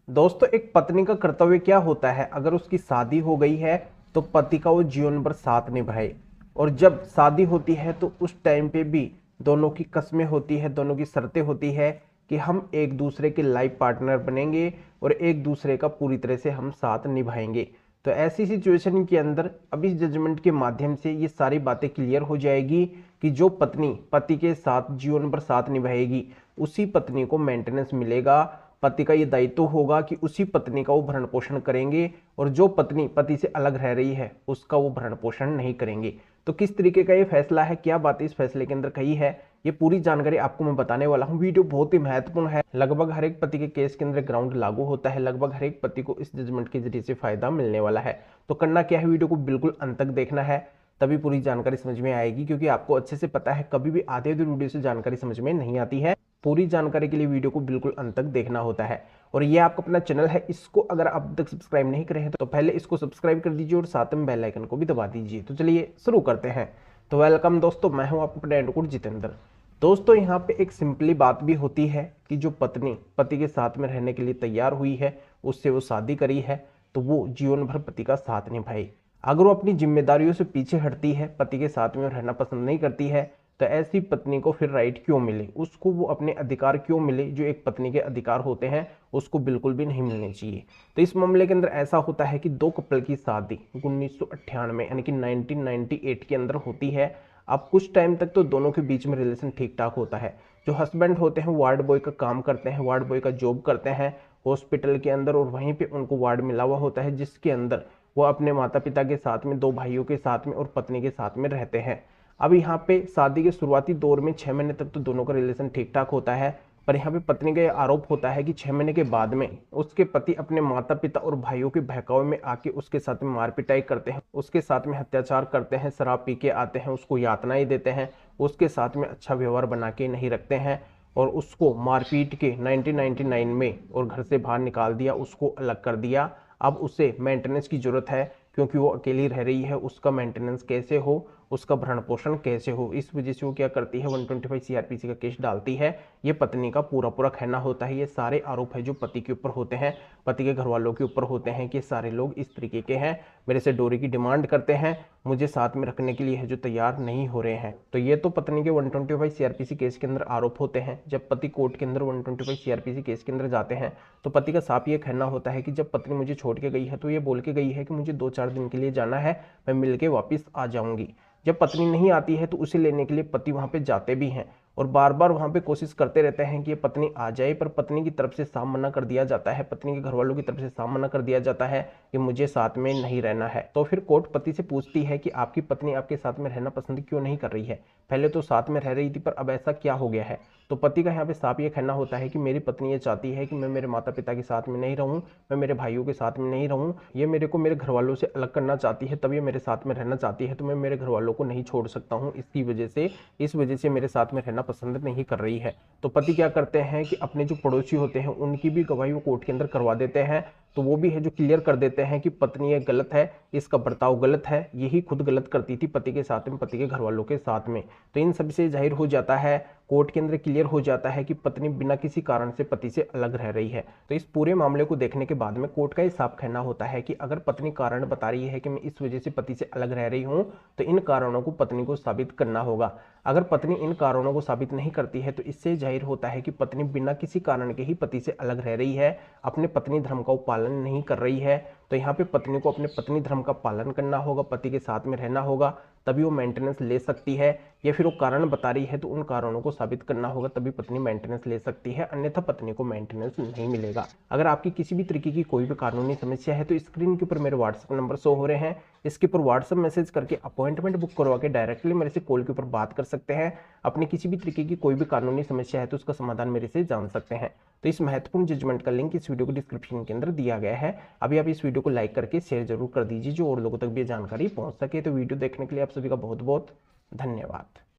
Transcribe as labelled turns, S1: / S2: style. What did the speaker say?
S1: दोस्तों, एक पत्नी का कर्तव्य क्या होता है? अगर उसकी शादी हो गई है तो पति का वो जीवन भर साथ निभाए। और जब शादी होती है तो उस टाइम पे भी दोनों की कस्में होती है, दोनों की शर्तें होती है कि हम एक दूसरे के लाइफ पार्टनर बनेंगे और एक दूसरे का पूरी तरह से हम साथ निभाएंगे। तो ऐसी सिचुएशन के अंदर अब इस जजमेंट के माध्यम से ये सारी बातें क्लियर हो जाएगी कि जो पत्नी पति के साथ जीवन भर साथ निभाएगी उसी पत्नी को मेंटेनेंस मिलेगा। पति का ये दायित्व होगा कि उसी पत्नी का वो भरण पोषण करेंगे, और जो पत्नी पति से अलग रह रही है उसका वो भरण पोषण नहीं करेंगे। तो किस तरीके का ये फैसला है, क्या बात इस फैसले के अंदर कही है, ये पूरी जानकारी आपको मैं बताने वाला हूँ। वीडियो बहुत ही महत्वपूर्ण है, लगभग हर एक पति के केस के अंदर ग्राउंड लागू होता है, लगभग हर एक पति को इस जजमेंट के जरिए से फायदा मिलने वाला है। तो करना क्या है, वीडियो को बिल्कुल अंत तक देखना है, तभी पूरी जानकारी समझ में आएगी। क्योंकि आपको अच्छे से पता है कभी भी आधे अधूरी वीडियो से जानकारी समझ में नहीं आती है। पूरी जानकारी के लिए वीडियो को बिल्कुल अंत तक देखना होता है। और ये आपका अपना चैनल है, इसको अगर आप तक सब्सक्राइब नहीं करे हैं तो पहले इसको सब्सक्राइब कर दीजिए और साथ में बेल आइकन को भी दबा दीजिए। तो चलिए शुरू करते हैं। तो वेलकम दोस्तों, मैं हूं आपका अपना एडवोकेट जितेंद्र। दोस्तों, यहाँ पे एक सिंपली बात भी होती है कि जो पत्नी पति के साथ में रहने के लिए तैयार हुई है, उससे वो शादी करी है, तो वो जीवन भर पति का साथ निभाए। अगर वो अपनी जिम्मेदारियों से पीछे हटती है, पति के साथ में रहना पसंद नहीं करती है, तो ऐसी पत्नी को फिर राइट क्यों मिले, उसको वो अपने अधिकार क्यों मिले जो एक पत्नी के अधिकार होते हैं, उसको बिल्कुल भी नहीं मिलने चाहिए। तो इस मामले के अंदर ऐसा होता है कि दो कपल की शादी 1998 यानी कि 1998 के अंदर होती है। अब कुछ टाइम तक तो दोनों के बीच में रिलेशन ठीक ठाक होता है। जो हस्बैंड होते हैं वार्ड बॉय का काम करते हैं, वार्ड बॉय का जॉब करते हैं हॉस्पिटल के अंदर, और वहीं पे उनको वार्ड मिला हुआ होता है जिसके अंदर वो अपने माता पिता के साथ में, दो भाइयों के साथ में और पत्नी के साथ में रहते हैं। अब यहाँ पे शादी के शुरुआती दौर में 6 महीने तक तो दोनों का रिलेशन ठीक ठाक होता है। पर यहाँ पे पत्नी का यह आरोप होता है कि 6 महीने के बाद में उसके पति अपने माता पिता और भाइयों के बहकावे में आके उसके साथ में मार पिटाई करते हैं, उसके साथ में अत्याचार करते हैं, शराब पी के आते हैं, उसको यातनाएं देते हैं, उसके साथ में अच्छा व्यवहार बना के नहीं रखते हैं, और उसको मारपीट के 1999 में और घर से बाहर निकाल दिया, उसको अलग कर दिया। अब उसे मेंटेनेंस की जरूरत है क्योंकि वो अकेली रह रही है, उसका मेंटेनेंस कैसे हो, उसका भरण पोषण कैसे हो, इस वजह से वो क्या करती है, 125 सीआरपीसी का केस डालती है। ये पत्नी का पूरा पूरा कहना होता है। ये सारे आरोप है जो पति के ऊपर होते हैं, पति के घर वालों के ऊपर होते हैं कि सारे लोग इस तरीके के हैं, मेरे से डोरी की डिमांड करते हैं, मुझे साथ में रखने के लिए है जो तैयार नहीं हो रहे हैं। तो ये तो पत्नी के 125 सीआरपीसी केस के अंदर आरोप होते हैं। जब पति कोर्ट के अंदर 125 सीआरपीसी केस के अंदर जाते हैं तो पति का साफ ये कहना होता है कि जब पत्नी मुझे छोड़ के गई है तो ये बोल के गई है कि मुझे 2-4 दिन के लिए जाना है, मैं मिल के वापिस आ जाऊंगी। जब पत्नी नहीं आती है तो उसे लेने के लिए पति वहां पे जाते भी हैं और बार बार वहां पे कोशिश करते रहते हैं कि ये पत्नी आ जाए, पर पत्नी की तरफ से साफ मना कर दिया जाता है, पत्नी के घर वालों की तरफ से साफ मना कर दिया जाता है कि मुझे साथ में नहीं रहना है। तो फिर कोर्ट पति से पूछती है कि आपकी पत्नी आपके साथ में रहना पसंद क्यों नहीं कर रही है, पहले तो साथ में रह रही थी पर अब ऐसा क्या हो गया है। तो पति का यहाँ पे साफ ये कहना होता है कि मेरी पत्नी ये चाहती है कि मैं मेरे माता पिता के साथ में नहीं रहूं, मैं मेरे भाइयों के साथ में नहीं रहूं, ये मेरे को मेरे घर वालों से अलग करना चाहती है, तब ये मेरे साथ में रहना चाहती है, तो मैं मेरे घर वालों को नहीं छोड़ सकता हूं, इसकी वजह से इस वजह से मेरे साथ में रहना पसंद नहीं कर रही है। तो पति क्या करते हैं कि अपने जो पड़ोसी होते हैं उनकी भी गवाही वो कोर्ट के अंदर करवा देते हैं। तो वो भी है जो क्लियर कर देते हैं कि पत्नी ये गलत है, इसका बर्ताव गलत है, यही खुद गलत करती थी पति के साथ में, पति के घर वालों के साथ में। तो इन सब से जाहिर हो जाता है, कोर्ट के अंदर क्लियर हो जाता है कि पत्नी बिना किसी कारण से पति से अलग रह रही है। तो इस पूरे मामले को देखने के बाद में कोर्ट का ये साफ कहना होता है कि अगर पत्नी कारण बता रही है कि मैं इस वजह से पति से अलग रह रही हूं, तो इन कारणों को पत्नी को साबित करना होगा। अगर पत्नी इन कारणों को साबित नहीं करती है तो इससे जाहिर होता है कि पत्नी बिना किसी कारण के ही पति से अलग रह रही है, अपने पत्नी धर्म का पालन नहीं कर रही है। तो यहाँ पे पत्नी को अपने पत्नी धर्म का पालन करना होगा, पति के साथ में रहना होगा, तभी वो मेंटेनेंस ले सकती है। या फिर वो कारण बता रही है तो उन कारणों को साबित करना होगा, तभी पत्नी मेंटेनेंस ले सकती है, अन्यथा पत्नी को मेंटेनेंस नहीं मिलेगा। अगर आपकी किसी भी तरीके की कोई भी कानूनी समस्या है तो स्क्रीन के ऊपर मेरे व्हाट्सएप नंबर शो हो रहे हैं, इसके ऊपर व्हाट्सएप मैसेज करके अपॉइंटमेंट बुक करवा के डायरेक्टली मेरे से कॉल के ऊपर बात कर सकते हैं। अपनी किसी भी तरीके की कोई भी कानूनी समस्या है तो उसका समाधान मेरे से जान सकते हैं। तो इस महत्वपूर्ण जजमेंट का लिंक इस वीडियो को डिस्क्रिप्शन के अंदर दिया गया है। अभी आप इस वीडियो को लाइक करके शेयर जरूर कर दीजिए जो और लोगों तक भी जानकारी पहुंच सके। तो वीडियो देखने के लिए आप सभी का बहुत बहुत धन्यवाद।